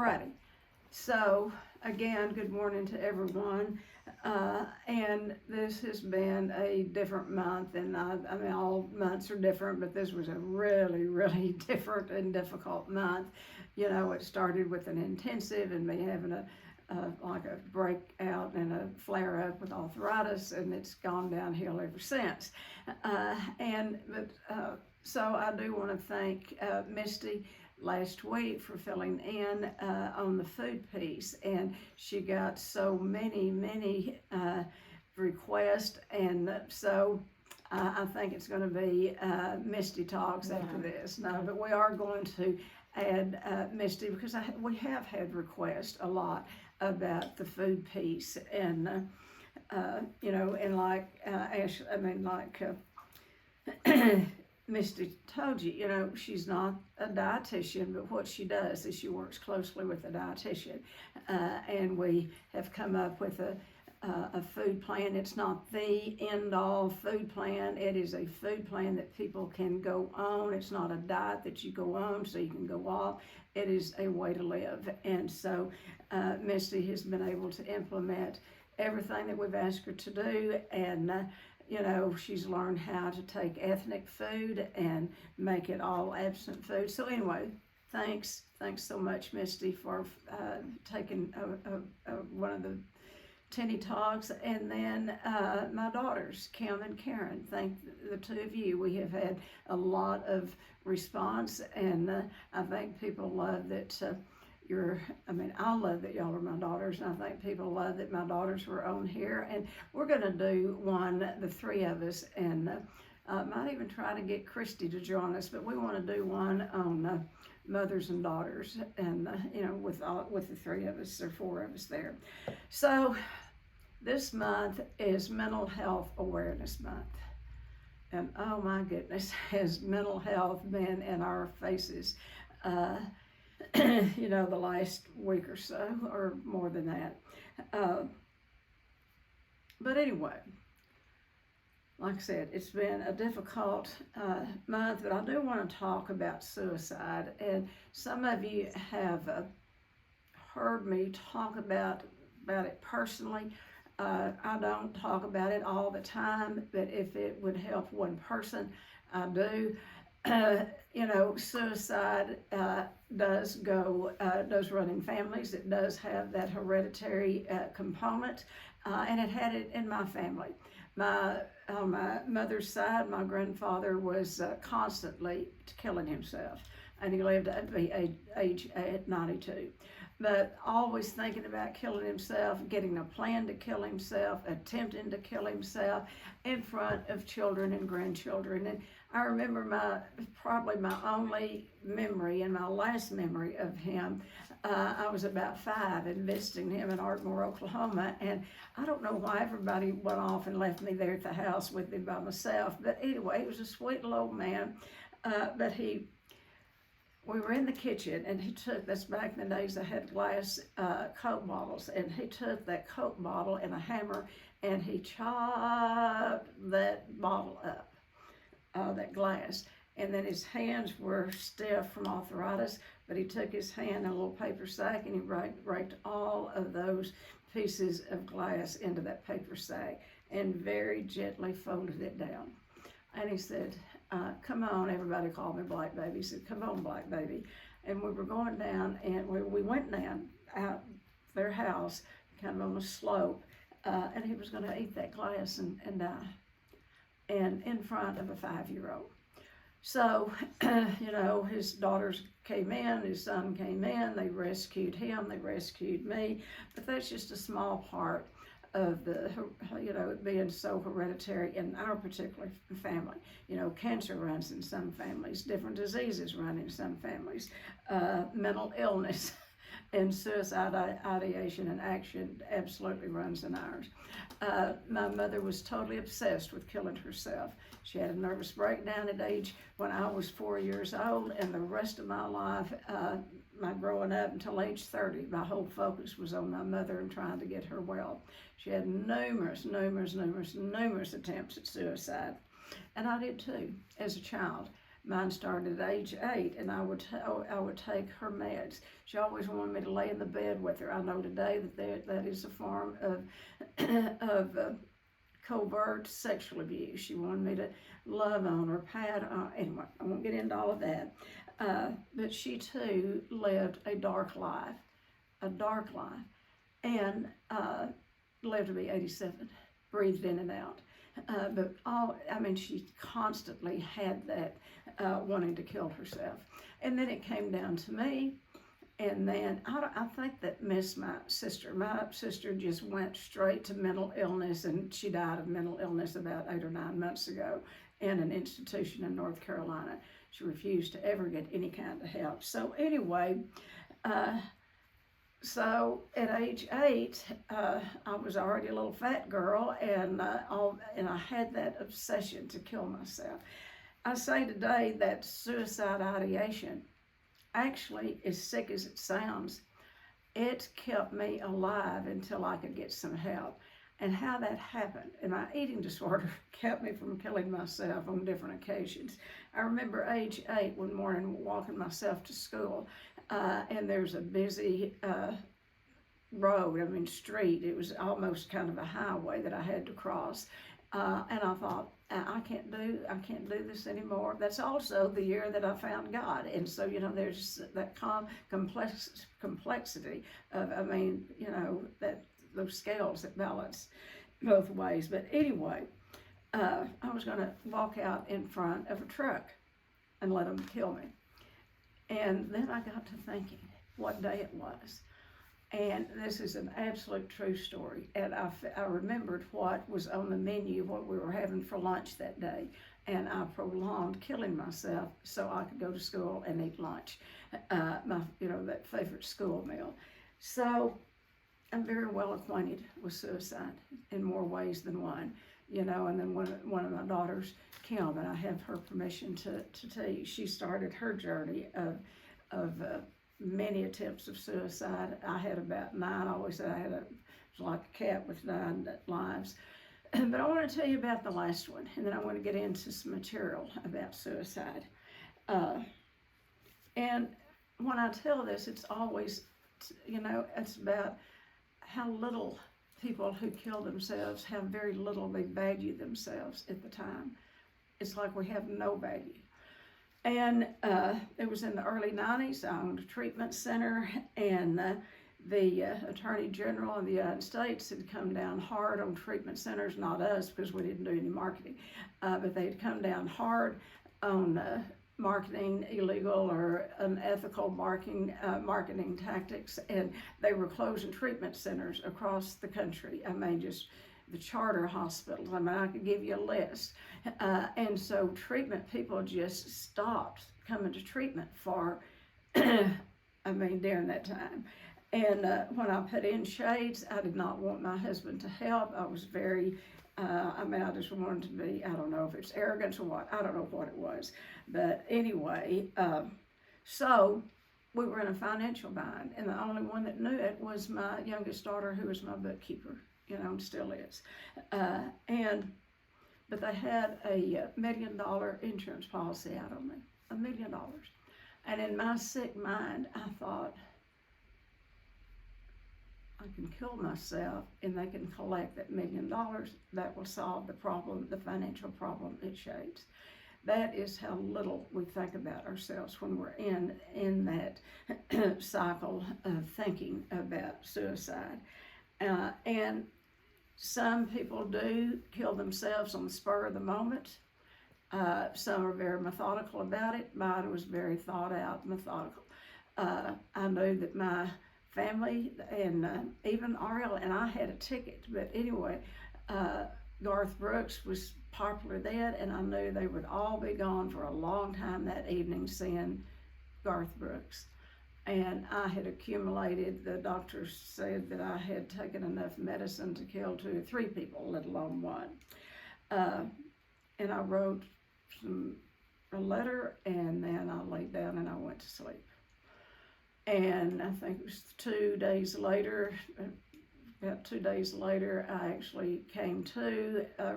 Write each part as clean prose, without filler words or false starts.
Alrighty, so again, good morning to everyone. And this has been a different month, and I mean, all months are different, but this was a really, really different and difficult month. You know, it started with an intensive and me having like a breakout and a flare up with arthritis, and it's gone downhill ever since. So I do want to thank Misty last week for filling in on the food piece, and she got so many requests, and so I think it's going to be Misty Talks after this. No, but we are going to add Misty because we have had requests a lot about the food piece, and you know, and like Ash, I mean, like Misty told you, you know, she's not a dietitian, but what she does is she works closely with a dietitian, and we have come up with a food plan. It's not the end-all food plan. It is a food plan that people can go on. It's not a diet that you go on so you can go off. It is a way to live, and so Misty has been able to implement everything that we've asked her to do, and you know, she's learned how to take ethnic food and make it all absent food. So anyway, thanks so much, Misty, for taking one of the Tinny Talks. And then my daughters, Kim and Karen, thank the two of you. We have had a lot of response, and I think people love that I love that y'all are my daughters, and I think people love that my daughters were on here. And we're going to do one, the three of us, and might even try to get Christy to join us, but we want to do one on mothers and daughters, and you know, with the three of us, or four of us there. So this month is Mental Health Awareness Month. And oh my goodness, has mental health been in our faces you know, the last week or so, or more than that. But anyway, like I said, it's been a difficult month, but I do want to talk about suicide. And some of you have heard me talk about it personally. I don't talk about it all the time, but if it would help one person, I do. You know, suicide does run in families. It does have that hereditary component, and it had it in my family. On my mother's side, my grandfather was constantly killing himself, and he lived at the age at 92. But always thinking about killing himself, getting a plan to kill himself, attempting to kill himself in front of children and grandchildren. And I remember probably my only memory and my last memory of him. I was about 5 and visiting him in Ardmore, Oklahoma, and I don't know why everybody went off and left me there at the house with him by myself. But anyway, he was a sweet little old man. We were in the kitchen, and he took this, back in the days I had glass Coke bottles, and he took that Coke bottle and a hammer, and he chopped that bottle up, that glass. And then his hands were stiff from arthritis, but he took his hand in a little paper sack, and he raked all of those pieces of glass into that paper sack and very gently folded it down. And he said, come on, everybody called me Black Baby. He said, come on, Black Baby. And we were going down, and we went down out their house, kind of on a slope, and he was going to eat that glass and die, and in front of a 5-year-old. So, you know, his daughters came in, his son came in, they rescued him, they rescued me, but that's just a small part of the, you know, it being so hereditary in our particular family. You know, cancer runs in some families, different diseases run in some families, mental illness and suicide ideation and action absolutely runs in ours. My mother was totally obsessed with killing herself. She had a nervous breakdown at age when I was 4 years old, and the rest of my life, my growing up until age 30, my whole focus was on my mother and trying to get her well. She had numerous attempts at suicide, and I did too as a child. Mine started at age 8, and I would take her meds. She always wanted me to lay in the bed with her. I know today that is a form of of covert sexual abuse. She wanted me to love on her, pat on. Anyway, I won't get into all of that. But she too lived a dark life, and lived to be 87, breathed in and out. She constantly had that wanting to kill herself. And then it came down to me, and then I think that missed my sister. My sister just went straight to mental illness, and she died of mental illness about 8 or 9 months ago in an institution in North Carolina. She refused to ever get any kind of help. So anyway, so at age 8, I was already a little fat girl, and I had that obsession to kill myself. I say today that suicide ideation, actually, as sick as it sounds, it kept me alive until I could get some help. And how that happened, and my eating disorder kept me from killing myself on different occasions. I remember age 8 one morning walking myself to school, and there's a busy street. It was almost kind of a highway that I had to cross. And I thought, I can't do this anymore. That's also the year that I found God. And so, there's that complexity of, that those scales that balance both ways. But anyway, I was going to walk out in front of a truck and let them kill me. And then I got to thinking what day it was. And this is an absolute true story. And I remembered what was on the menu, what we were having for lunch that day. And I prolonged killing myself so I could go to school and eat lunch, that favorite school meal. So I'm very well acquainted with suicide in more ways than one, and then one of my daughters, Kim, and I have her permission to tell you, she started her journey of many attempts of suicide. I had about 9. I always said it was like a cat with 9 lives. But I want to tell you about the last one, and then I want to get into some material about suicide. And when I tell this, it's always, it's about how little people who kill themselves, how very little they value themselves at the time. It's like we have no value. And it was in the early 90s. I owned a treatment center, and the Attorney General of the United States had come down hard on treatment centers, not us because we didn't do any marketing, but they had come down hard on marketing illegal or unethical marketing tactics, and they were closing treatment centers across the country. just the charter hospitals. I could give you a list. And so treatment people just stopped coming to treatment for, during that time. And when I put in shades, I did not want my husband to help. I was very, I just wanted to be, I don't know if it's arrogance or what, I don't know what it was. But anyway, so we were in a financial bind, and the only one that knew it was my youngest daughter, who was my bookkeeper, and still is. But they had a $1 million insurance policy out on me, $1 million. And in my sick mind, I thought, I can kill myself and they can collect that $1 million. That will solve the problem, the financial problem at Shades. That is how little we think about ourselves when we're in that cycle of thinking about suicide. And some people do kill themselves on the spur of the moment. Some are very methodical about it. Mine was very thought out, methodical. I knew that my family and even Ariel and I had a ticket, but anyway, Garth Brooks was popular then, and I knew they would all be gone for a long time that evening seeing Garth Brooks. And I had accumulated, the doctors said that I had taken enough medicine to kill 2 or 3 people, let alone one. And I wrote a letter, and then I laid down and I went to sleep. And I think it was 2 days later, about 2 days later, I actually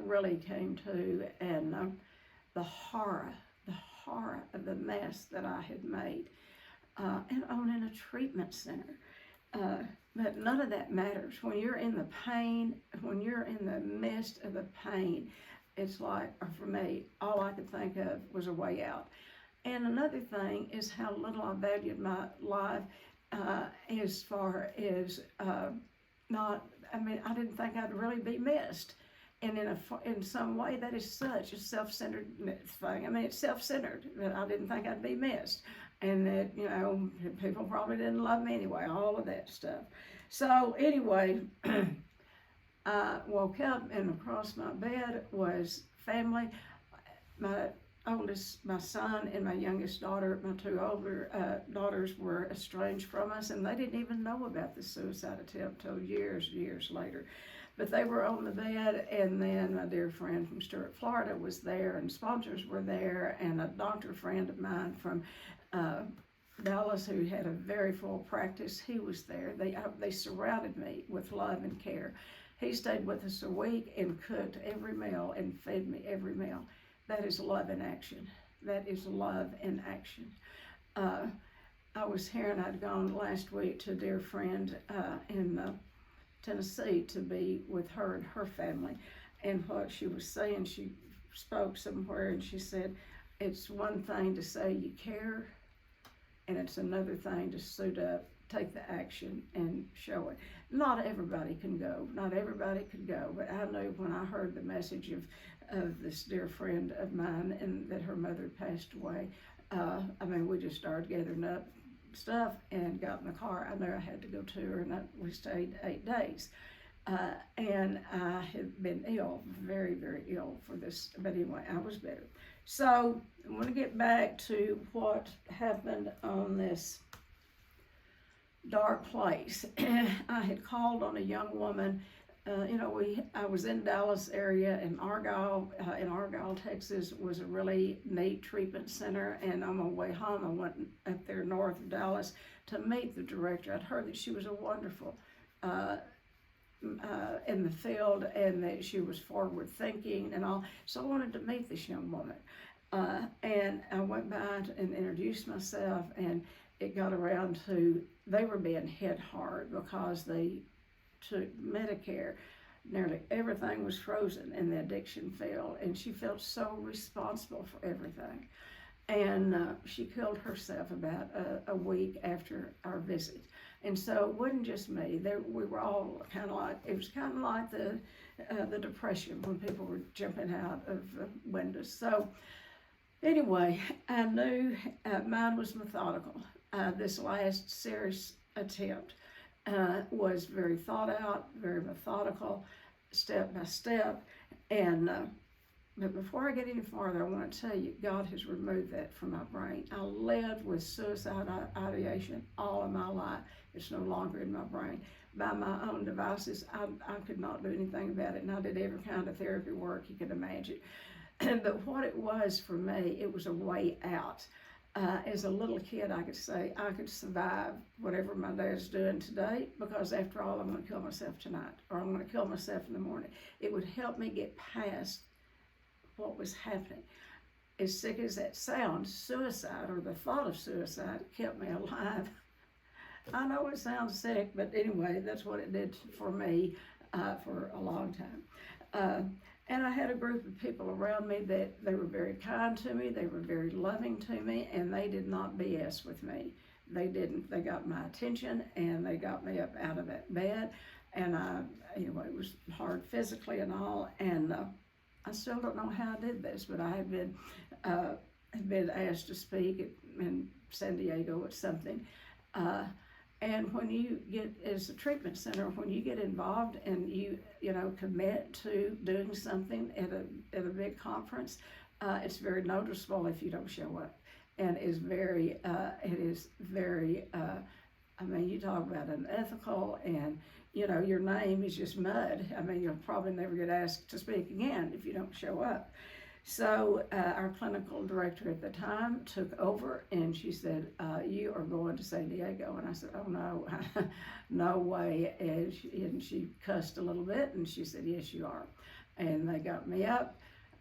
really came to, and the horror horror of the mess that I had made, and on in a treatment center. But none of that matters. When you're in the pain, when you're in the midst of the pain, it's like, or for me, all I could think of was a way out. And another thing is how little I valued my life, as far as I didn't think I'd really be missed. And in some way, that is such a self-centered thing. I mean, it's self-centered, that I didn't think I'd be missed. And that, people probably didn't love me anyway, all of that stuff. So anyway, I woke up and across my bed was family. My son and my youngest daughter, my two older daughters were estranged from us, and they didn't even know about the suicide attempt till years later. But they were on the bed, and then my dear friend from Stuart, Florida was there, and sponsors were there, and a doctor friend of mine from Dallas, who had a very full practice, he was there. They surrounded me with love and care. He stayed with us a week and cooked every meal and fed me every meal. That is love in action. That is love in action. I was here, and I'd gone last week to a dear friend in Tennessee to be with her and her family. And what she was saying, she spoke somewhere, and she said, it's one thing to say you care, and it's another thing to suit up, take the action, and show it. Not everybody can go. Not everybody could go. But I knew when I heard the message of this dear friend of mine, and that her mother passed away, we just started gathering up stuff and got in the car. I knew I had to go to her, and we stayed 8 days. And I had been ill, very, very ill for this. But anyway, I was better. So I want to get back to what happened on this dark place. I had called on a young woman. I was in Dallas area, and in Argyle, Texas, was a really neat treatment center. And on my way home, I went up there north of Dallas to meet the director. I'd heard that she was a wonderful in the field, and that she was forward thinking and all. So I wanted to meet this young woman. And I went by and introduced myself, and it got around to, they were being hit hard because they took Medicare. Nearly everything was frozen in the addiction field, and she felt so responsible for everything. And she killed herself about a week after our visit. And so it wasn't just me. We were all kind of like, it was kind of like the Depression when people were jumping out of windows. So anyway, I knew mine was methodical. This last serious attempt was very thought out, very methodical, step by step. And but before I get any farther, I want to tell you, God has removed that from my brain. I lived with suicide ideation all of my life. It's no longer in my brain. By my own devices, I could not do anything about it, and I did every kind of therapy work you could imagine. But what it was for me, it was a way out. As a little kid, I could say I could survive whatever my dad's doing today, because after all, I'm going to kill myself tonight, or I'm going to kill myself in the morning. It would help me get past what was happening. As sick as that sounds, suicide, or the thought of suicide, kept me alive. I know it sounds sick, but anyway, that's what it did for me for a long time. And I had a group of people around me that they were very kind to me, they were very loving to me, and they did not BS with me. They didn't. They got my attention, and they got me up out of that bed. And it was hard physically and all, and I still don't know how I did this, but I had been asked to speak in San Diego at something. And when you get, as a treatment center, when you get involved and you commit to doing something at a big conference, it's very noticeable if you don't show up. And it is very, you talk about unethical, and your name is just mud. You'll probably never get asked to speak again if you don't show up. So our clinical director at the time took over, and she said, you are going to San Diego. And I said, oh no, no way. And she cussed a little bit, and she said, yes, you are. And they got me up.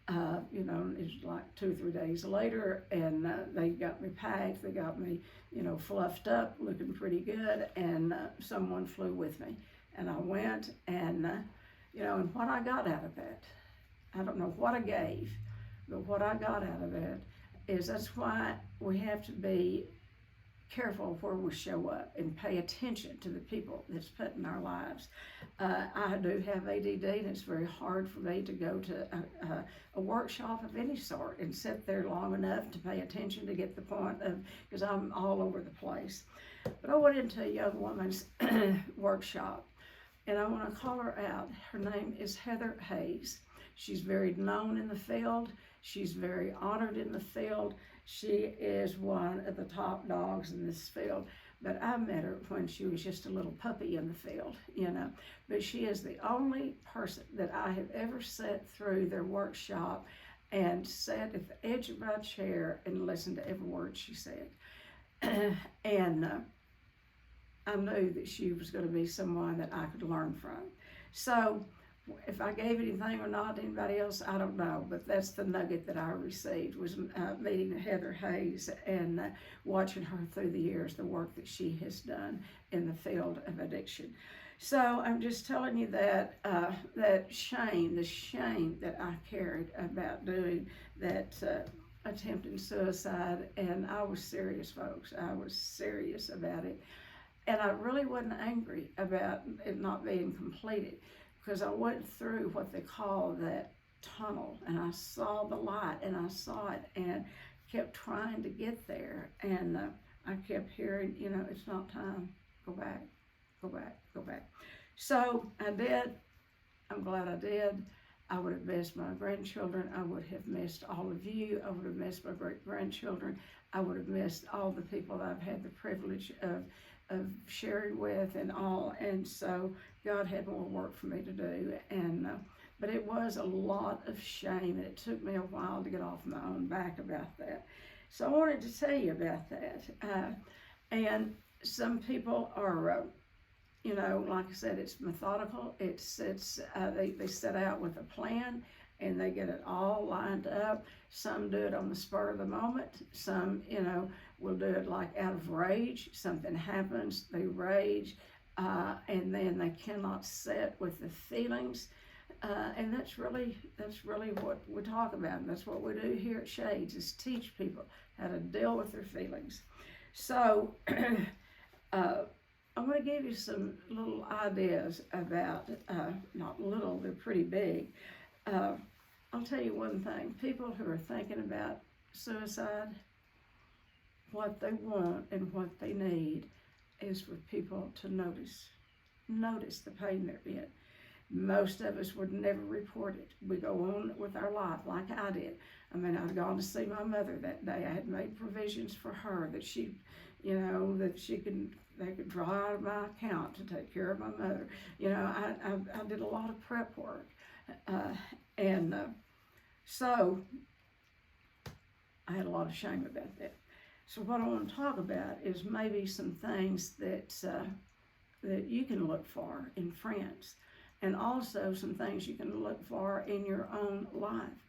You know, it's like 2 or 3 days later, and they got me packed, they got me, you know, fluffed up, looking pretty good, and someone flew with me. And I went, and, you know, and what I got out of that, I don't know what I gave, but what I got out of it is that's why we have to be careful where we show up and pay attention to the people that's put in our lives. I do have ADD, and it's very hard for me to go to a workshop of any sort and sit there long enough to pay attention to get the point of, because I'm all over the place. But I went into a young woman's workshop, and I want to call her out. Her name is Heather Hayes. She's very known in the field. She's very honored in the field. She is one of the top dogs in this field, but I met her when she was just a little puppy in the field, you know. But she is the only person that I have ever sat through their workshop and sat at the edge of my chair and listened to every word she said. And I knew that she was going to be someone that I could learn from. So if I gave anything or not to anybody else, I don't know, but that's the nugget that I received, was meeting Heather Hayes and watching her through the years, the work that she has done in the field of addiction. So I'm just telling you that that shame, the shame that I carried about doing that attempting suicide, and I was serious, folks. I was serious about it, and I really wasn't angry about it not being completed, because I went through what they call that tunnel, and I saw the light, and I saw it, and kept trying to get there, and I kept hearing, you know, it's not time, go back, go back, go back. So I did. I'm glad I did. I would have missed my grandchildren. I would have missed all of you. I would have missed my great-grandchildren. I would have missed all the people that I've had the privilege of sharing with and all, and so God had more work for me to do, and but it was a lot of shame, and it took me a while to get off my own back about that. So I wanted to tell you about that. And some people are, you know, like I said, it's methodical. They set out with a plan, and they get it all lined up. Some do it on the spur of the moment. Some, you know, will do it like out of rage. Something happens, they rage, and then they cannot sit with the feelings. And that's really what we talk about. And that's what we do here at Shades, is teach people how to deal with their feelings. So I'm going to give you some little ideas about, not little, they're pretty big. I'll tell you one thing. People who are thinking about suicide, what they want and what they need is for people to notice the pain they're in. Most of us would never report it. We go on with our life like I did. I mean, I'd gone to see my mother that day. I had made provisions for her that she, you know, that they could draw out of my account to take care of my mother. You know, I did a lot of prep work. So I had a lot of shame about that. So what I want to talk about is maybe some things that you can look for in friends, and also some things you can look for in your own life.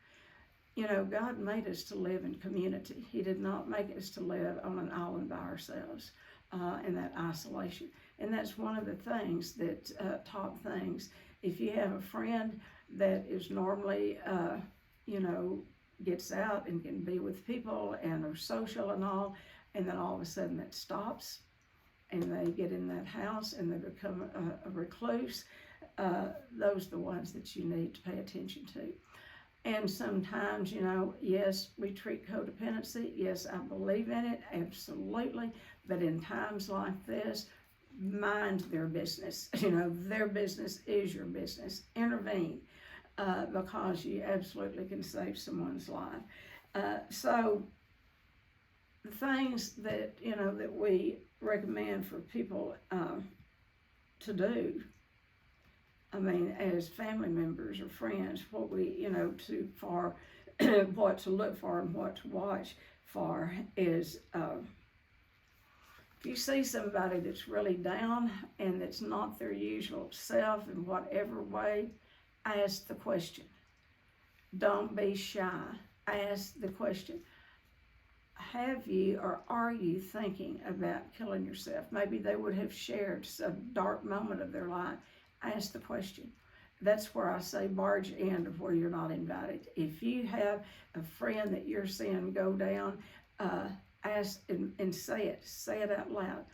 You know, God made us to live in community. He did not make us to live on an island by ourselves in that isolation. And that's one of the things that top things. If you have a friend that is normally, you know, gets out and can be with people and are social and all, and then all of a sudden it stops, and they get in that house and they become a recluse, those are the ones that you need to pay attention to. And sometimes, you know, yes, we treat codependency. Yes, I believe in it, absolutely. But in times like this, mind their business. You know, their business is your business. Intervene, because you absolutely can save someone's life. So the things that, you know, that we recommend for people to do, I mean, as family members or friends, what we, you know, what to look for and what to watch for is, if you see somebody that's really down and that's not their usual self in whatever way, ask the question. Don't be shy. Ask the question, have you or are you thinking about killing yourself? Maybe they would have shared some dark moment of their life. Ask the question. That's where I say barge in of where you're not invited. If you have a friend that you're seeing go down, ask and say it out loud.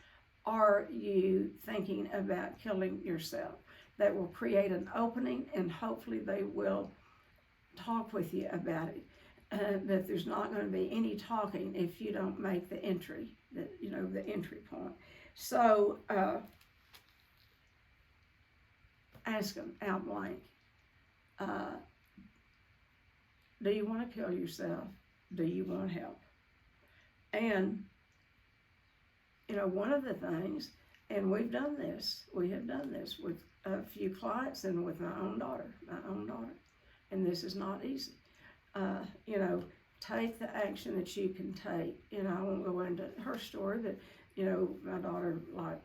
Are you thinking about killing yourself? That will create an opening, and hopefully they will talk with you about it. But there's not going to be any talking if you don't make the entry, the entry point. So ask them out blank, do you want to kill yourself? Do you want help? And, one of the things, and we have done this with a few clients and with my own daughter, and this is not easy. Take the action that you can take. I won't go into her story, but, my daughter, like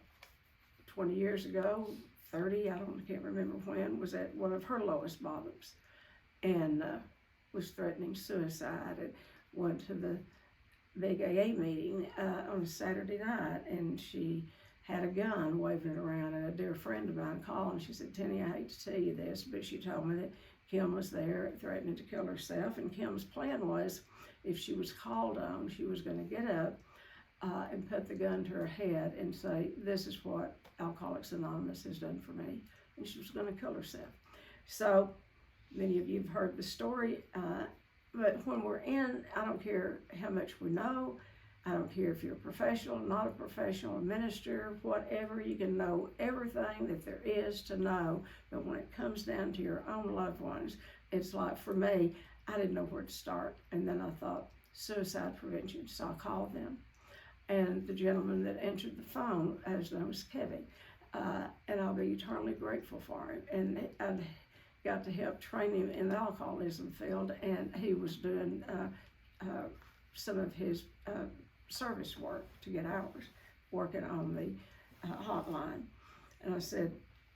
20 years ago, 30, I can't remember when, was at one of her lowest bottoms and was threatening suicide. And went to the big AA meeting on a Saturday night, and she had a gun waving it around, and a dear friend of mine called, and she said, Tenny, I hate to tell you this, but she told me that Kim was there threatening to kill herself, and Kim's plan was, if she was called on, she was going to get up and put the gun to her head and say, this is what Alcoholics Anonymous has done for me, and she was going to kill herself. So many of you have heard the story, but when we're in, I don't care how much we know, I don't care if you're a professional, not a professional, a minister, whatever, you can know everything that there is to know, but when it comes down to your own loved ones, it's like, for me, I didn't know where to start, and then I thought, suicide prevention, so I called them, and the gentleman that answered the phone, his name was Kevin, and I'll be eternally grateful for him, and I got to help train him in the alcoholism field, and he was doing some of his service work to get hours, working on the hotline. And I said,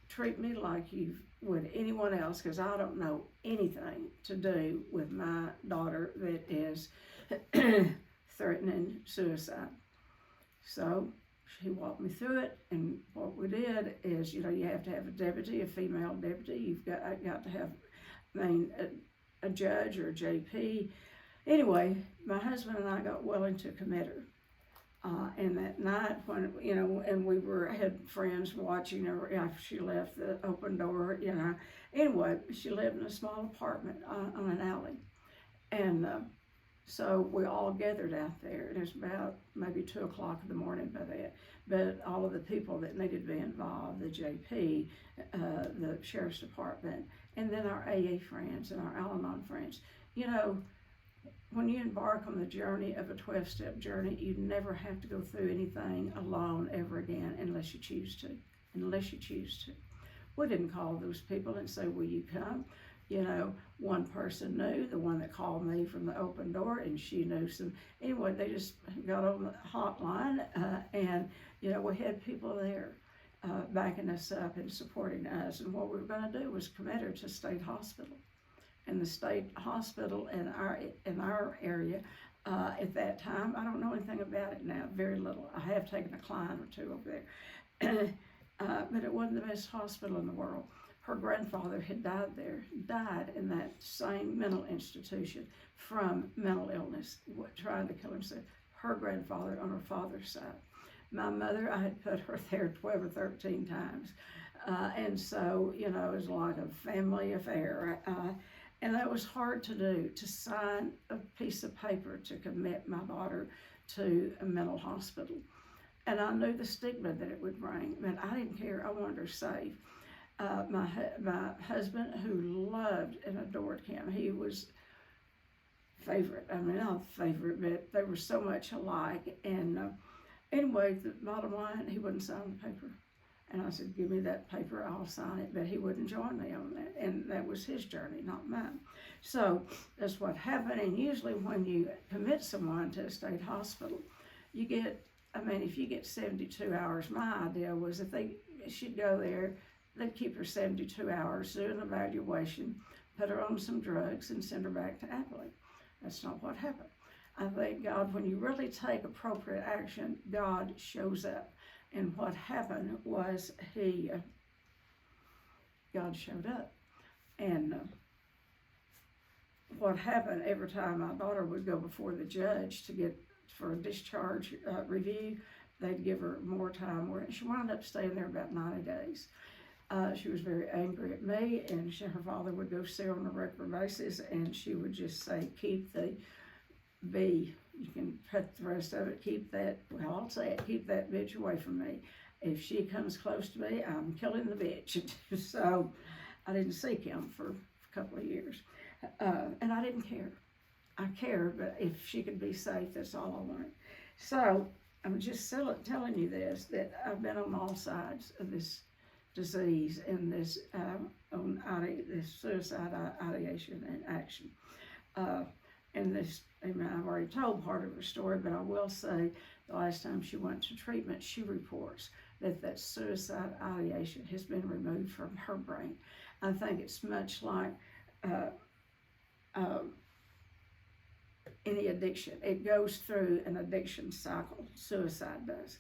treat me like you would anyone else, because I don't know anything to do with my daughter that is threatening suicide. So he walked me through it, and what we did is, you have to have a deputy, a female deputy. You've got to have, a judge or a JP. Anyway, my husband and I got willing to commit her. And that night when, and we had friends watching her after she left the open door, Anyway, she lived in a small apartment on an alley. And so we all gathered out there. It was about maybe 2 o'clock in the morning by then. But all of the people that needed to be involved, the JP, the Sheriff's Department, and then our AA friends and our Al-Anon friends, when you embark on the journey of a 12-step journey, you never have to go through anything alone ever again unless you choose to. We didn't call those people and say, will you come? One person knew, the one that called me from the open door, and she knew some. Anyway, they just got on the hotline, and, we had people there backing us up and supporting us. And what we were going to do was commit her to state hospital. And the state hospital in our area at that time, I don't know anything about it now, very little. I have taken a client or two over there, but it wasn't the best hospital in the world. Her grandfather had died in that same mental institution from mental illness, trying to kill himself. Her grandfather on her father's side. My mother, I had put her there 12 or 13 times. And so, it was like a family affair. And that was hard to do, to sign a piece of paper to commit my daughter to a mental hospital. And I knew the stigma that it would bring, but I didn't care. I wanted her safe. My husband, who loved and adored Kim, he was favorite. I mean, not favorite, but they were so much alike. And anyway, the bottom line, he wouldn't sign the paper. And I said, give me that paper, I'll sign it. But he wouldn't join me on that. And that was his journey, not mine. So that's what happened. And usually when you commit someone to a state hospital, you get, if you get 72 hours, my idea was if she'd go there, they'd keep her 72 hours, do an evaluation, put her on some drugs, and send her back to Abilene. That's not what happened. I think God, when you really take appropriate action, God shows up. And what happened was God showed up. And what happened every time my daughter would go before the judge for a discharge review, they'd give her more time. She wound up staying there about 90 days. She was very angry at me, and her father would go see her on a regular basis, and she would just say, keep the B, you can cut the rest of it, keep that bitch away from me. If she comes close to me, I'm killing the bitch. So I didn't see Kim for a couple of years. And I didn't care. I cared, but if she could be safe, that's all I wanted. So I'm just telling you this, that I've been on all sides of this disease and this suicide ideation and action. I've already told part of her story, but I will say the last time she went to treatment, she reports that suicide ideation has been removed from her brain. I think it's much like any addiction. It goes through an addiction cycle. Suicide does.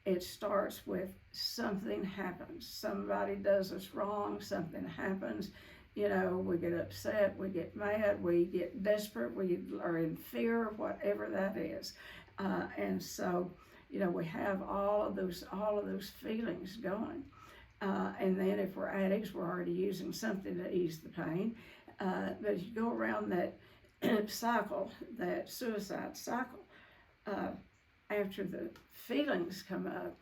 It starts with something happens. Somebody does us wrong, something happens. You know, we get upset, we get mad, we get desperate, we are in fear, whatever that is. And so, you know, we have all of those feelings going. And then if we're addicts, we're already using something to ease the pain. But you go around that cycle, that suicide cycle, after the feelings come up,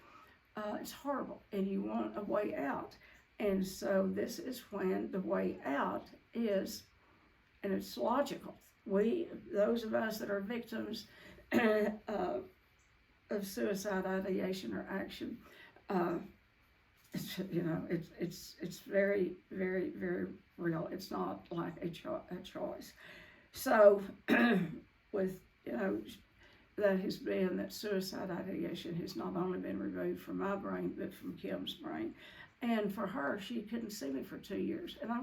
it's horrible, and you want a way out. And so this is when the way out is, and it's logical. Those of us that are victims of suicide ideation or action, it's very, very, very real. It's not like a choice. So that suicide ideation has not only been removed from my brain, but from Kim's brain. And for her, she couldn't see me for 2 years. And I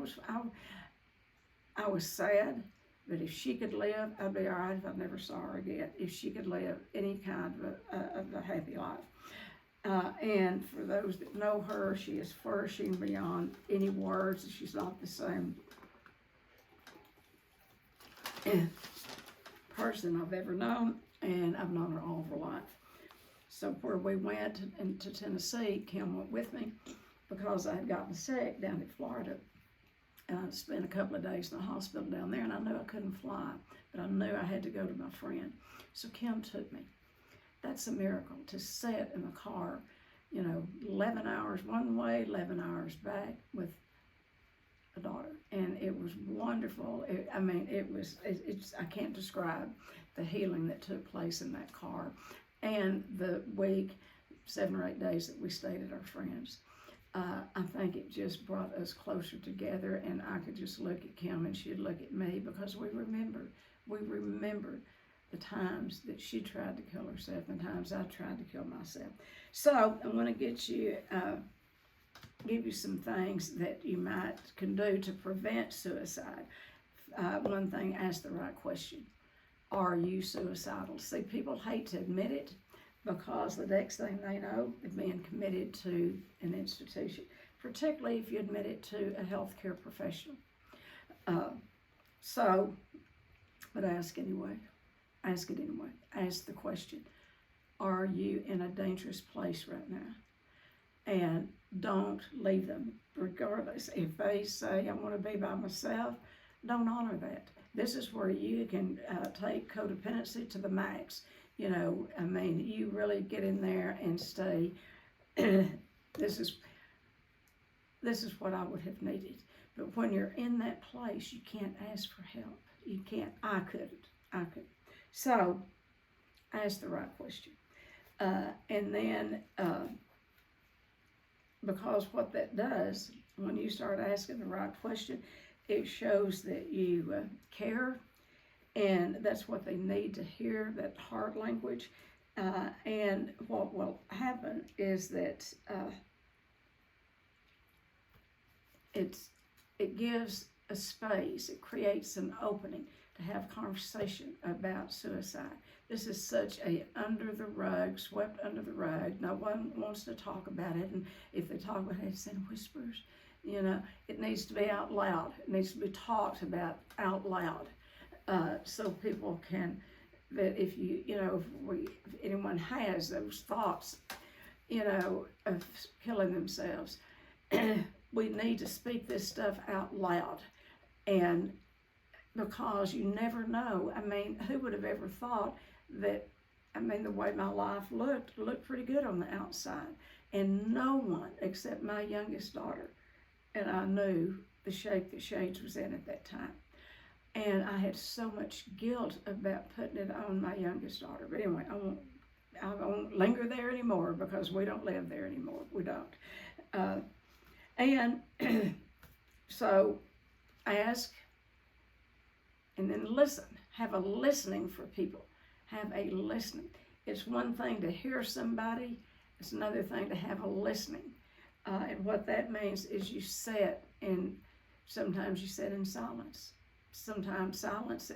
was sad, but if she could live, I'd be all right if I never saw her again. If she could live any kind of a happy life. And for those that know her, she is flourishing beyond any words. She's not the same person I've ever known, and I've known her all her life. So where we went into Tennessee, Kim went with me because I had gotten sick down in Florida. And I spent a couple of days in the hospital down there, and I knew I couldn't fly, but I knew I had to go to my friend. So Kim took me. That's a miracle, to sit in the car, 11 hours one way, 11 hours back with a daughter. And it was wonderful. I can't describe the healing that took place in that car. And the week, 7 or 8 days that we stayed at our friends. I think it just brought us closer together, and I could just look at Kim and she'd look at me, because we remembered the times that she tried to kill herself and times I tried to kill myself. So I want to give you some things that you can do to prevent suicide. One thing, ask the right question. Are you suicidal? See, people hate to admit it, because the next thing they know, they're being committed to an institution, particularly if you admit it to a healthcare professional. But ask anyway. Ask it anyway. Ask the question, are you in a dangerous place right now? And don't leave them, regardless. If they say, I want to be by myself, don't honor that. This is where you can take codependency to the max. You really get in there and stay. This is what I would have needed. But when you're in that place, you can't ask for help. You can't. I couldn't. So, ask the right question. And then, because what that does, when you start asking the right question, it shows that you care. And that's what they need to hear, that heart language. And what will happen is that it gives a space, it creates an opening to have conversation about suicide. This is such a under the rug, swept under the rug. No one wants to talk about it, and if they talk about it, it's in whispers. It needs to be out loud. It needs to be talked about out loud, so people can. That if if anyone has those thoughts, of killing themselves, we need to speak this stuff out loud, and because you never know. I mean, who would have ever thought that? I mean, the way my life looked pretty good on the outside, and no one except my youngest daughter and I knew the shape that Shades was in at that time. And I had so much guilt about putting it on my youngest daughter. But anyway, I won't linger there anymore because we don't live there anymore. We don't. And so ask and then listen. Have a listening for people. Have a listening. It's one thing to hear somebody. It's another thing to have a listening. And what that means is you sit, and sometimes you sit in silence. Sometimes silence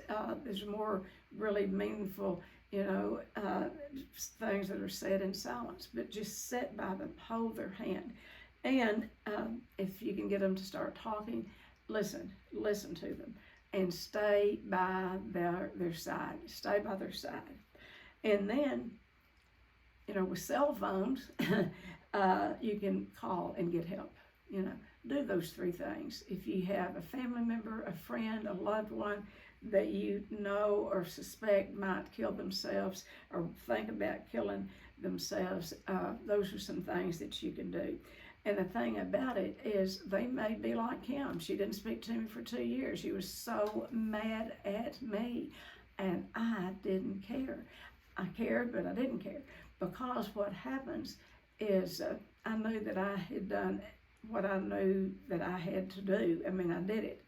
is more really meaningful, things that are said in silence. But just sit by them, hold their hand. And if you can get them to start talking, listen to them. And stay by their side. Stay by their side. And then, with cell phones, you can call and get help. Do those three things. If you have a family member, a friend, a loved one that you know or suspect might kill themselves or think about killing themselves, those are some things that you can do. And the thing about it is they may be like him. She didn't speak to me for 2 years. She was so mad at me, and I didn't care. I cared, but I didn't care, because what happens is I knew that I had done what I knew that I had to do. I mean, I did it.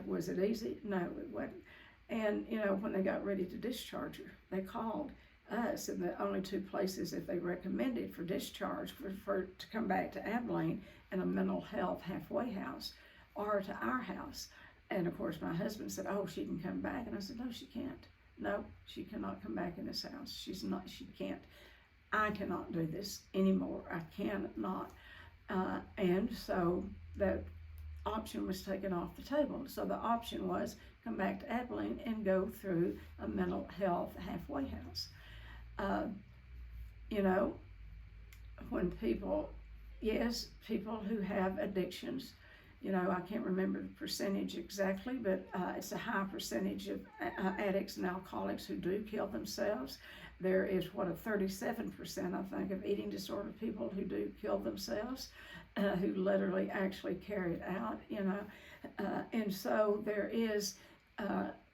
Was it easy? No, it wasn't. And, when they got ready to discharge her, they called us, and the only two places that they recommended for discharge were to come back to Abilene and a mental health halfway house, or to our house. And of course my husband said, "Oh, she can come back." And I said, "No, she can't. No, she cannot come back in this house. She can't. I cannot do this anymore. I cannot." And so that option was taken off the table. So the option was come back to Abilene and go through a mental health halfway house. When people who have addictions, I can't remember the percentage exactly, but it's a high percentage of addicts and alcoholics who do kill themselves. There is, a 37%, I think, of eating disorder people who do kill themselves, who literally actually carry it out, and so there is,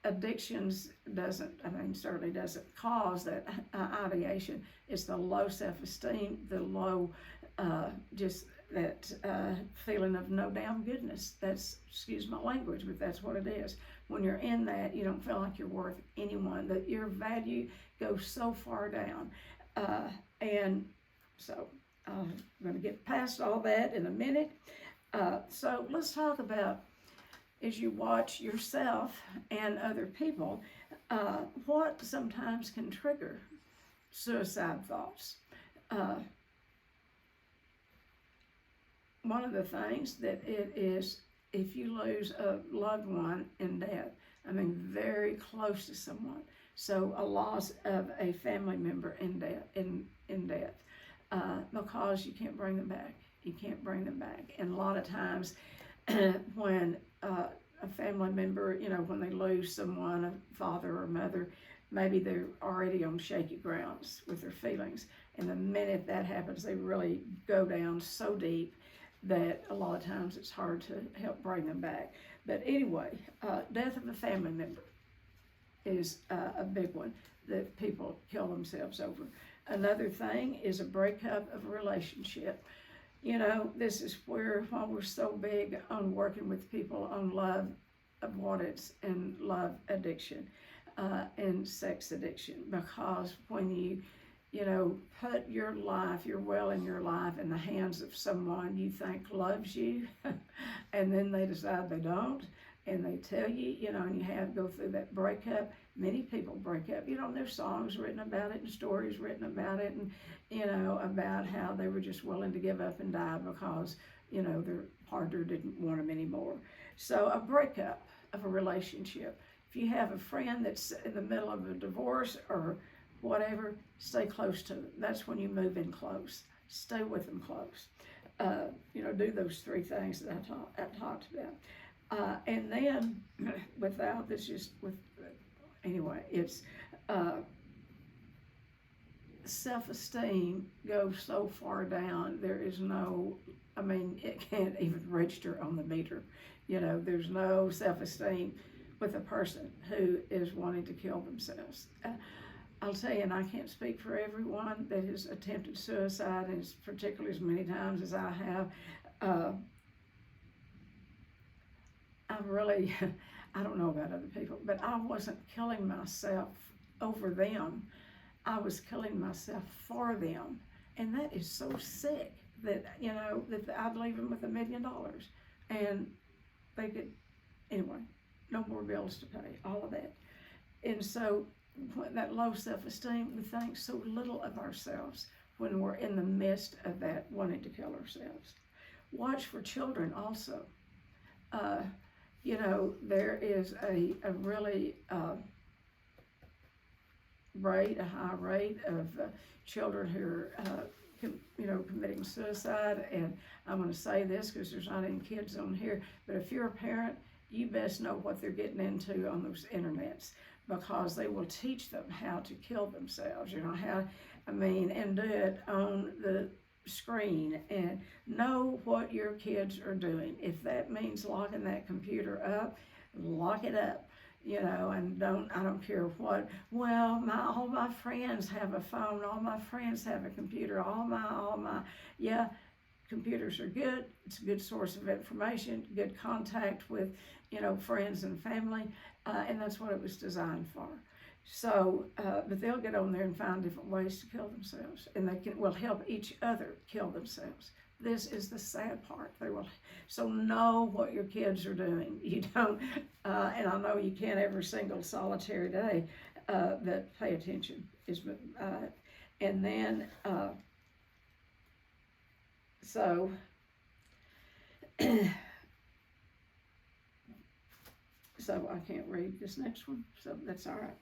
addictions certainly doesn't cause that ideation. It's the low self-esteem, the low, just that feeling of no damn goodness. That's, excuse my language, but that's what it is. When you're in that, you don't feel like you're worth anyone, that your value goes so far down. And so I'm going to get past all that in a minute. So let's talk about, as you watch yourself and other people, what sometimes can trigger suicide thoughts. One of the things that it is, if you lose a loved one in death, very close to someone, so a loss of a family member in death, because you can't bring them back. You can't bring them back. And a lot of times when a family member, when they lose someone, a father or mother, maybe they're already on shaky grounds with their feelings. And the minute that happens, they really go down so deep that a lot of times it's hard to help bring them back. But anyway, death of a family member is a big one that people kill themselves over. Another thing is a breakup of a relationship. This is why we're so big on working with people on love avoidance and love addiction and sex addiction, because when put your life, your will in your life in the hands of someone you think loves you, and then they decide they don't, and they tell you, and you have to go through that breakup. Many people break up, and there's songs written about it and stories written about it, and, about how they were just willing to give up and die because, their partner didn't want them anymore. So a breakup of a relationship. If you have a friend that's in the middle of a divorce or whatever, stay close to them. That's when you move in close. Stay with them close. Do those three things that I talked about. And then, it's self-esteem goes so far down, there is it can't even register on the meter. There's no self-esteem with a person who is wanting to kill themselves. I'll tell you, and I can't speak for everyone that has attempted suicide, and particularly as many times as I have. I don't know about other people, but I wasn't killing myself over them. I was killing myself for them. And that is so sick that, that I'd leave them with $1 million. And they could, anyway, no more bills to pay, all of that. And so that low self-esteem, we think so little of ourselves when we're in the midst of that wanting to kill ourselves. Watch for children also. There is a really high rate of children who are committing suicide. And I'm going to say this because there's not any kids on here, but if you're a parent, you best know what they're getting into on those internets, because they will teach them how to kill themselves, and do it on the screen, and know what your kids are doing. If that means locking that computer up, lock it up, and I don't care what, all my friends have a phone, all my friends have a computer, computers are good. It's a good source of information, good contact with, friends and family, and that's what it was designed for. So, but they'll get on there and find different ways to kill themselves, and they will help each other kill themselves. This is the sad part. So know what your kids are doing. You don't, and I know you can't every single solitary day, but pay attention. And then, so, so I can't read this next one, so that's all right.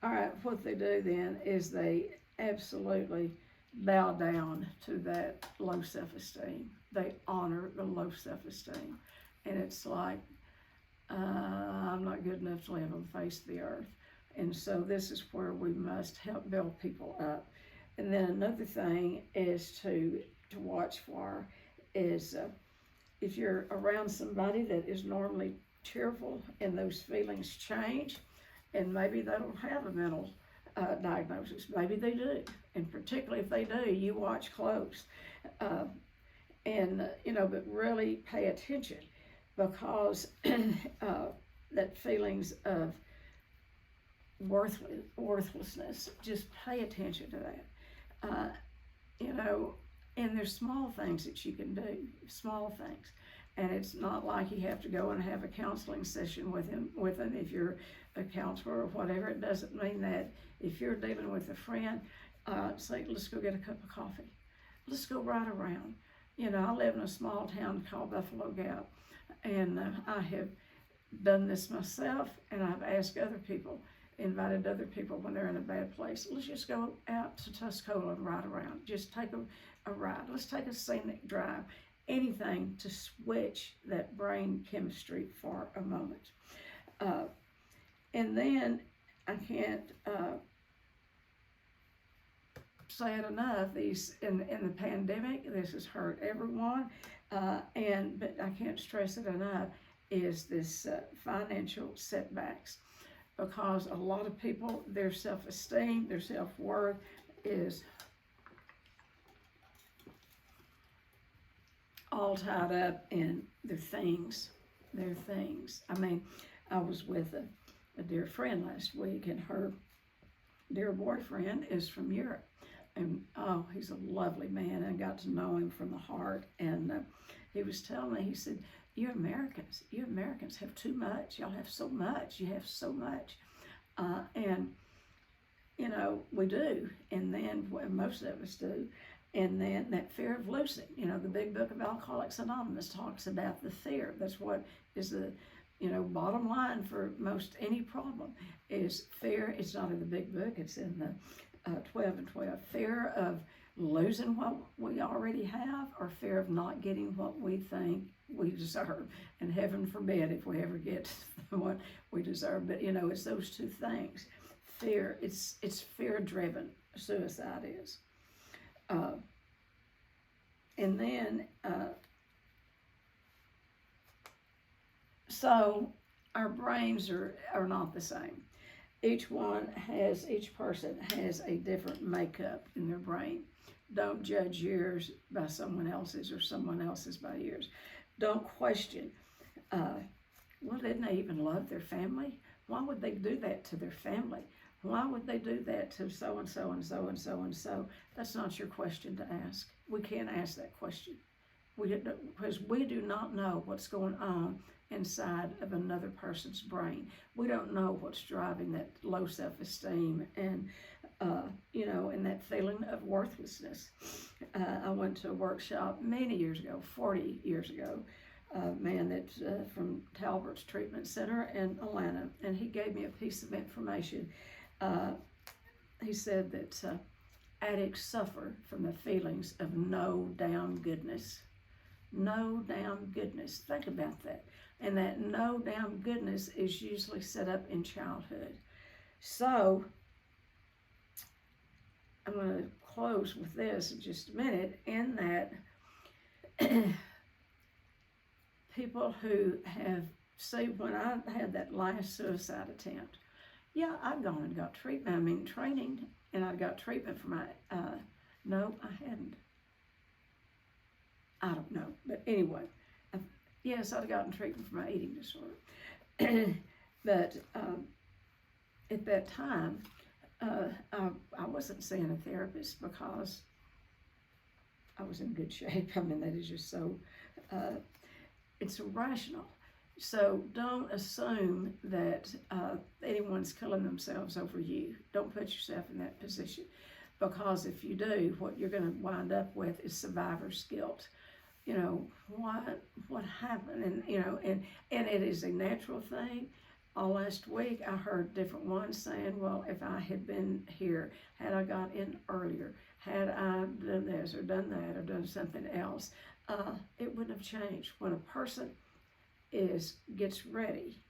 All right, what they do then is they absolutely bow down to that low self-esteem. They honor the low self-esteem. And it's like, I'm not good enough to live on the face of the earth. And so this is where we must help build people up. And then another thing is to watch for is if you're around somebody that is normally cheerful and those feelings change, and maybe they don't have a mental diagnosis, maybe they do, and particularly if they do, you watch close, but really pay attention, because that feelings of worthlessness, just pay attention to that. And there's small things that you can do, small things. And it's not like you have to go and have a counseling session with them if you're a counselor or whatever. It doesn't mean that if you're dealing with a friend, say, let's go get a cup of coffee. Let's go ride around. I live in a small town called Buffalo Gap, and I have done this myself, and I've asked other people, invited other people when they're in a bad place. Let's just go out to Tuscola and ride around. Just take a ride. Let's take a scenic drive. Anything to switch that brain chemistry for a moment. And then I can't say it enough. These in the pandemic, this has hurt everyone. But I can't stress it enough. Is this financial setbacks? Because a lot of people, their self-esteem, their self-worth is all tied up in their things. I mean, I was with a dear friend last week, and her dear boyfriend is from Europe. And oh, he's a lovely man. I got to know him from the heart. And he was telling me, he said, you Americans have too much. Y'all have so much. You have so much. And, you know, we do. And then, well, most of us do. And then that fear of losing. You know, the big book of Alcoholics Anonymous talks about the fear. That's what is the, you know, bottom line for most any problem is fear. It's not in the big book. It's in the 12 and 12. Fear of losing what we already have, or fear of not getting what we think we deserve. And heaven forbid if we ever get what we deserve. But, you know, it's those two things. Fear, it's fear-driven. Suicide is. And then, so our brains are not the same. Each person has a different makeup in their brain. Don't judge yours by someone else's or someone else's by yours. Don't question, well, didn't they even love their family? Why would they do that to their family? Why would they do that to so-and-so and so-and-so and so? That's not your question to ask. We can't ask that question. Because we do not know what's going on inside of another person's brain. We don't know what's driving that low self-esteem and, you know, and that feeling of worthlessness. I went to a workshop many years ago, 40 years ago, a man that's from Talbert's Treatment Center in Atlanta, and he gave me a piece of information. He said that addicts suffer from the feelings of no damn goodness. No damn goodness. Think about that. And that no damn goodness is usually set up in childhood. So, I'm going to close with this in just a minute, in that people who have, see, when I had that last suicide attempt, yeah, I'd gone and got treatment, training, and I got treatment for my, no, I hadn't. I don't know, but anyway, yes, I'd gotten treatment for my eating disorder. But at that time, I wasn't seeing a therapist because I was in good shape. I mean, that is just so, it's irrational. So don't assume that anyone's killing themselves over you. Don't put yourself in that position, because if you do, what you're going to wind up with is survivor's guilt. You know, what happened? And, you know, and it is a natural thing. Last week, I heard different ones saying, well, if I had been here, had I got in earlier, had I done this or done that or done something else, it wouldn't have changed. When a person gets ready,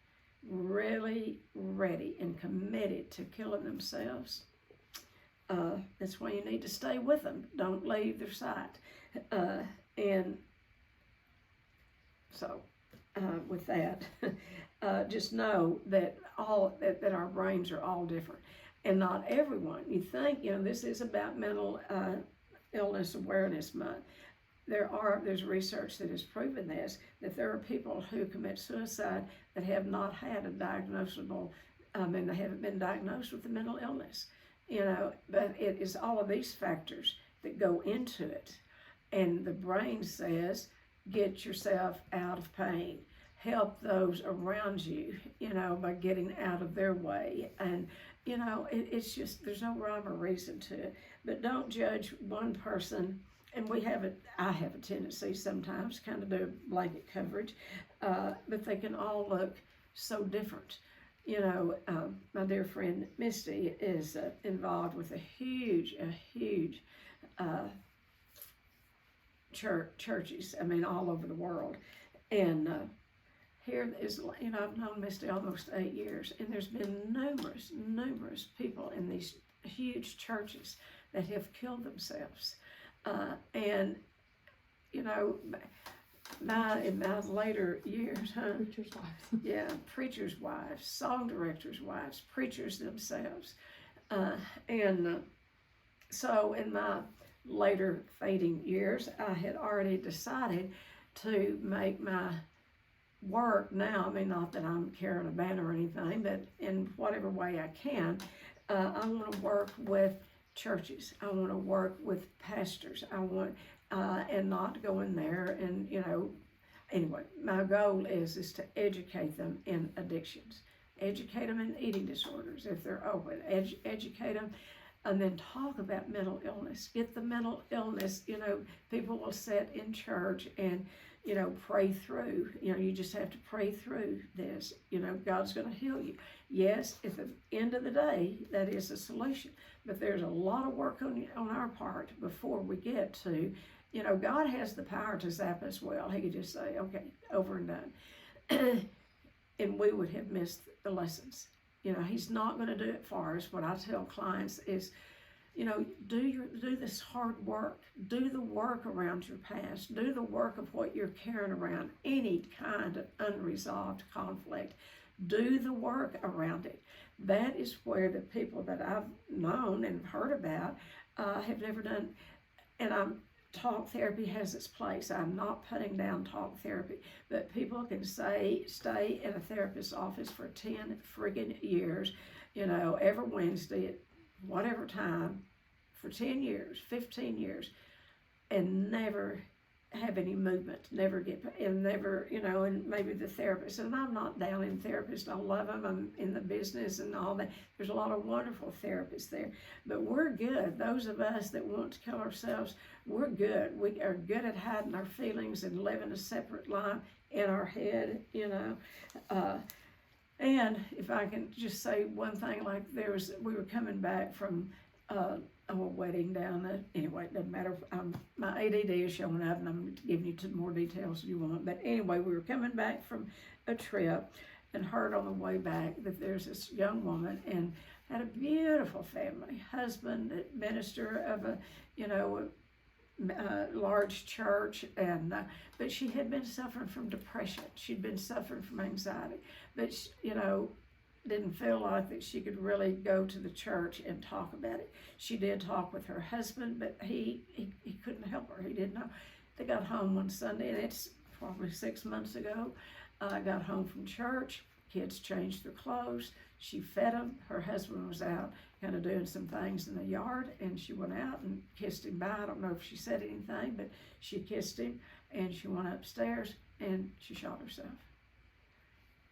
really ready and committed to killing themselves, that's why you need to stay with them. Don't leave their sight. And so, with that, just know that that our brains are all different, and not everyone. You think, you know, this is about Mental Illness Awareness Month. There's research that has proven this, that there are people who commit suicide that have not had a diagnosable, and they haven't been diagnosed with a mental illness, you know, but it is all of these factors that go into it. And the brain says, get yourself out of pain. Help those around you, you know, by getting out of their way. And, you know, it's just, there's no rhyme or reason to it. But don't judge one person. And I have a tendency sometimes kind of do blanket coverage, but they can all look so different. You know, my dear friend Misty is involved with a huge churches, I mean, all over the world. And here is, you know, I've known Misty almost 8 years, and there's been numerous people in these huge churches that have killed themselves. And, you know, in my later years, Preachers' wives. Yeah, preachers' wives, song directors' wives, preachers themselves. So in my later fading years, I had already decided to make my work now, I mean, not that I'm carrying a banner or anything, but in whatever way I can, I want to work with churches. I want to work with pastors. I want, and not go in there and, anyway, my goal is to educate them in addictions, educate them in eating disorders if they're open, educate them, and then talk about mental illness. Get the mental illness, people will sit in church and, pray through. You just have to pray through this. God's going to heal you. Yes, at the end of the day, that is a solution. But there's a lot of work on our part before we get to, God has the power to zap us well. He could just say, okay, over and done. And we would have missed the lessons. He's not going to do it for us. What I tell clients is, do this hard work. Do the work around your past. Do the work of what you're carrying around, any kind of unresolved conflict. Do the work around it. That is where the people that I've known and heard about have never done. And talk therapy has its place. I'm not putting down talk therapy, but people can stay in a therapist's office for 10 friggin' years, every Wednesday at whatever time, for 10 years, 15 years, and never have any movement, never get, and never, and maybe the therapist, and I'm not down in therapists, I love them, I'm in the business and all that. There's a lot of wonderful therapists there, but we're good. Those of us that want to kill ourselves, we're good. We are good at hiding our feelings and living a separate life in our head, and if I can just say one thing, like we were coming back from a wedding down there. Anyway, it doesn't matter. My ADD is showing up, and I'm giving you more details if you want. But anyway, we were coming back from a trip and heard on the way back that there's this young woman and had a beautiful family, husband, minister of a large church, and but she had been suffering from depression. She'd been suffering from anxiety, but didn't feel like that she could really go to the church and talk about it. She did talk with her husband, but he couldn't help her. He didn't know. They got home one Sunday, and it's probably 6 months ago. Got home from church. Kids changed their clothes. She fed them. Her husband was out kind of doing some things in the yard, and she went out and kissed him bye. I don't know if she said anything, but she kissed him, and she went upstairs, and she shot herself.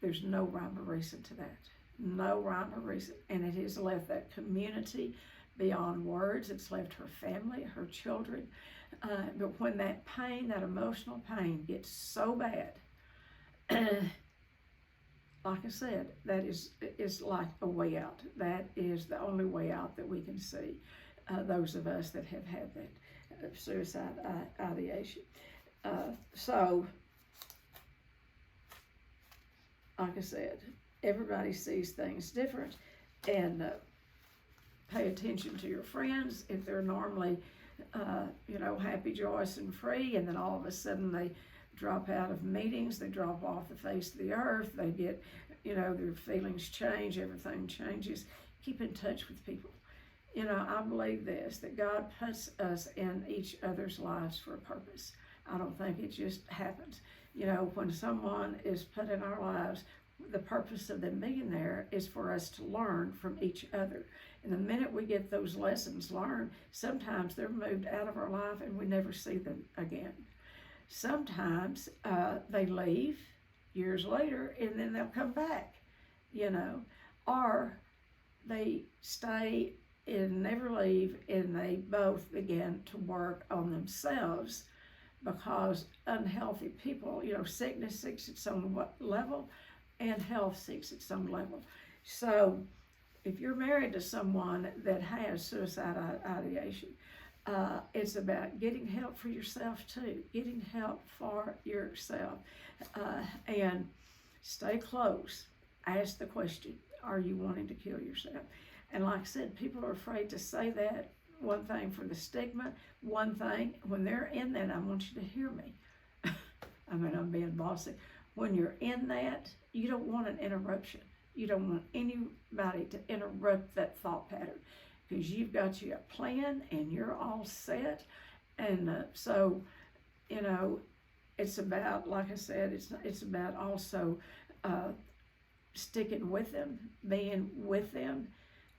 There's no rhyme or reason to that. No rhyme or reason. And it has left that community beyond words. It's left her family, her children. But when that pain, that emotional pain gets so bad, like I said, that is like a way out. That is the only way out that we can see, those of us that have had that suicide ideation. So, like I said, everybody sees things different, and pay attention to your friends. If they're normally, happy, joyous, and free, and then all of a sudden they drop out of meetings, they drop off the face of the earth, they get, their feelings change, everything changes. Keep in touch with people. I believe this, that God puts us in each other's lives for a purpose. I don't think it just happens. When someone is put in our lives, the purpose of them being there is for us to learn from each other. And the minute we get those lessons learned, sometimes they're moved out of our life and we never see them again. Sometimes they leave years later and then they'll come back, or they stay and never leave, and they both begin to work on themselves, because unhealthy people, sickness seeks its own level, and health seeks its own level. So if you're married to someone that has suicide ideation, it's about getting help for yourself too, getting help for yourself, and stay close. Ask the question, are you wanting to kill yourself? And like I said, people are afraid to say that. One thing for the stigma, one thing, when they're in that, I want you to hear me. I'm being bossy. When you're in that, you don't want an interruption. You don't want anybody to interrupt that thought pattern, because you've got you a plan and you're all set. And so, it's about, like I said, it's about also sticking with them, being with them,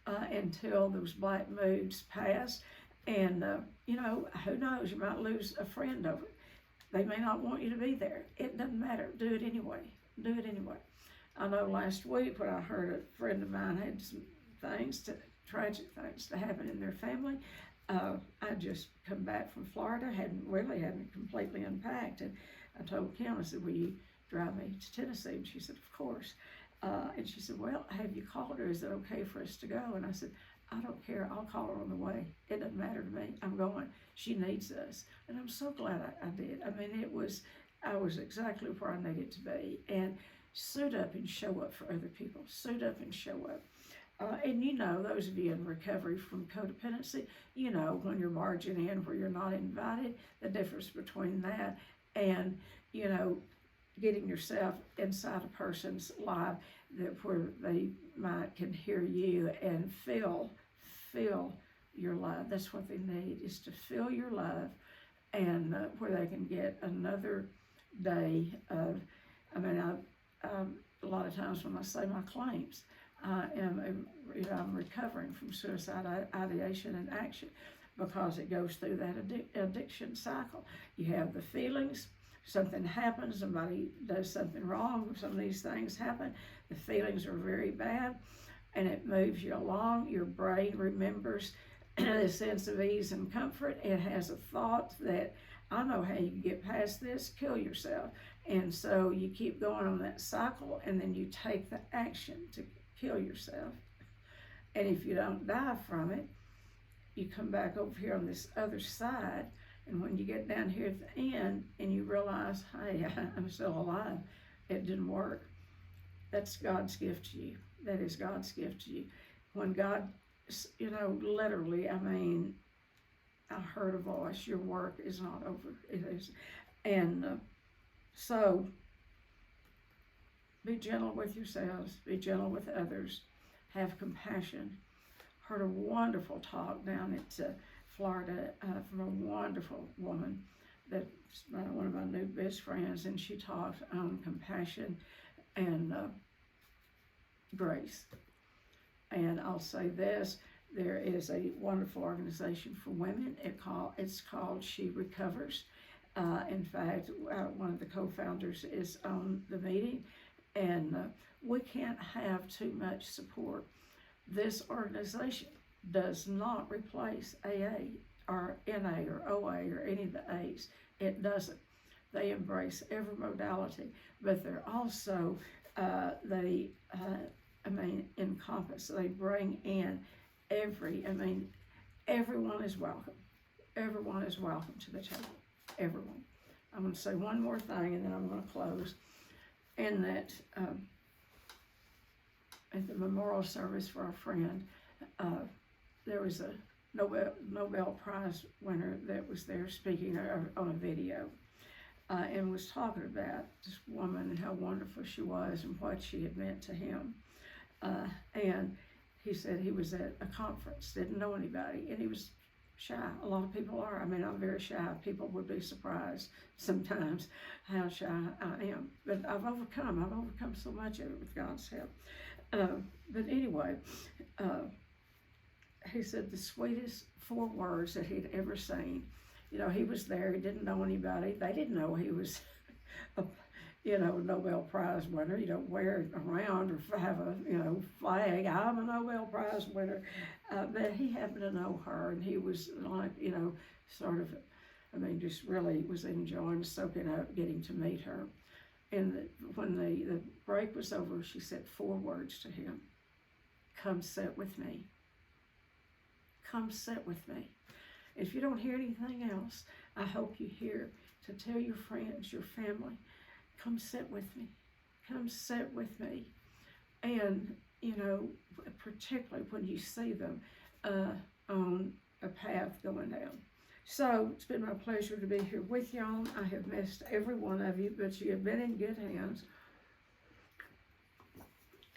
until those black moods pass. And, you know, who knows, you might lose a friend over it. They may not want you to be there. It doesn't matter. Do it anyway. Do it anyway. I know last week when I heard a friend of mine had some tragic things to happen in their family, I just come back from Florida, hadn't completely unpacked, and I told Kim, I said, will you drive me to Tennessee? And she said, of course. And she said, well, have you called her? Is it okay for us to go? And I said, I don't care. I'll call her on the way. It doesn't matter to me. I'm going. She needs us. And I'm so glad I did. I mean, I was exactly where I needed to be. And suit up and show up for other people. Suit up and show up. And you know, those of you in recovery from codependency, you know, when you're marching in where you're not invited, the difference between that and, you know, getting yourself inside a person's life where they can hear you and feel your love. That's what they need, is to feel your love, and where they can get another day of, I mean, a lot of times when I say my claims, I'm recovering from suicide ideation and action, because it goes through that addiction cycle. You have the feelings, something happens, somebody does something wrong, some of these things happen, the feelings are very bad, and it moves you along. Your brain remembers a sense of ease and comfort. It has a thought that, I know how you can get past this, kill yourself. And so you keep going on that cycle, and then you take the action to kill yourself. And if you don't die from it, you come back over here on this other side, and when you get down here at the end and you realize, hey, I'm still alive, it didn't work. That's God's gift to you. That is God's gift to you. When God, you know, literally, I mean, I heard a voice, your work is not over. It is. And so be gentle with yourselves, be gentle with others, have compassion. Heard a wonderful talk down at Florida from a wonderful woman that's one of my new best friends, and she talked on compassion and grace. And I'll say this, there is a wonderful organization for women. It's called She Recovers. In fact, one of the co-founders is on the meeting, and we can't have too much support. This organization does not replace AA or NA or OA or any of the A's. It doesn't. They embrace every modality, but they're also, encompass. They bring in everyone is welcome. Everyone is welcome to the table. Everyone. I'm going to say one more thing, and then I'm going to close. And that at the memorial service for our friend, there was a Nobel Prize winner that was there speaking on a video, and was talking about this woman and how wonderful she was and what she had meant to him. And he said he was at a conference, didn't know anybody, and he was shy. A lot of people are. I mean, I'm very shy. People would be surprised sometimes how shy I am. But I've overcome so much of it with God's help. But anyway, he said the sweetest 4 words that he'd ever seen. You know, he was there. He didn't know anybody. They didn't know he was a Nobel Prize winner. You don't wear it around or have a, flag. I'm a Nobel Prize winner. But he happened to know her, and he was like, just really was enjoying soaking up, getting to meet her. And when the break was over, she said 4 words to him. Come sit with me. Come sit with me. If you don't hear anything else, I hope you hear to tell your friends, your family, come sit with me. Come sit with me. And, particularly when you see them on a path going down. So it's been my pleasure to be here with y'all. I have missed every one of you, but you have been in good hands.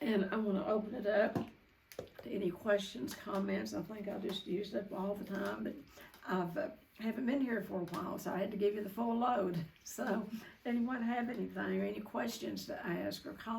And I want to open it up to any questions, comments. I think I just used up all the time, but I haven't been here for a while, so I had to give you the full load. So anyone have anything or any questions to ask or comments?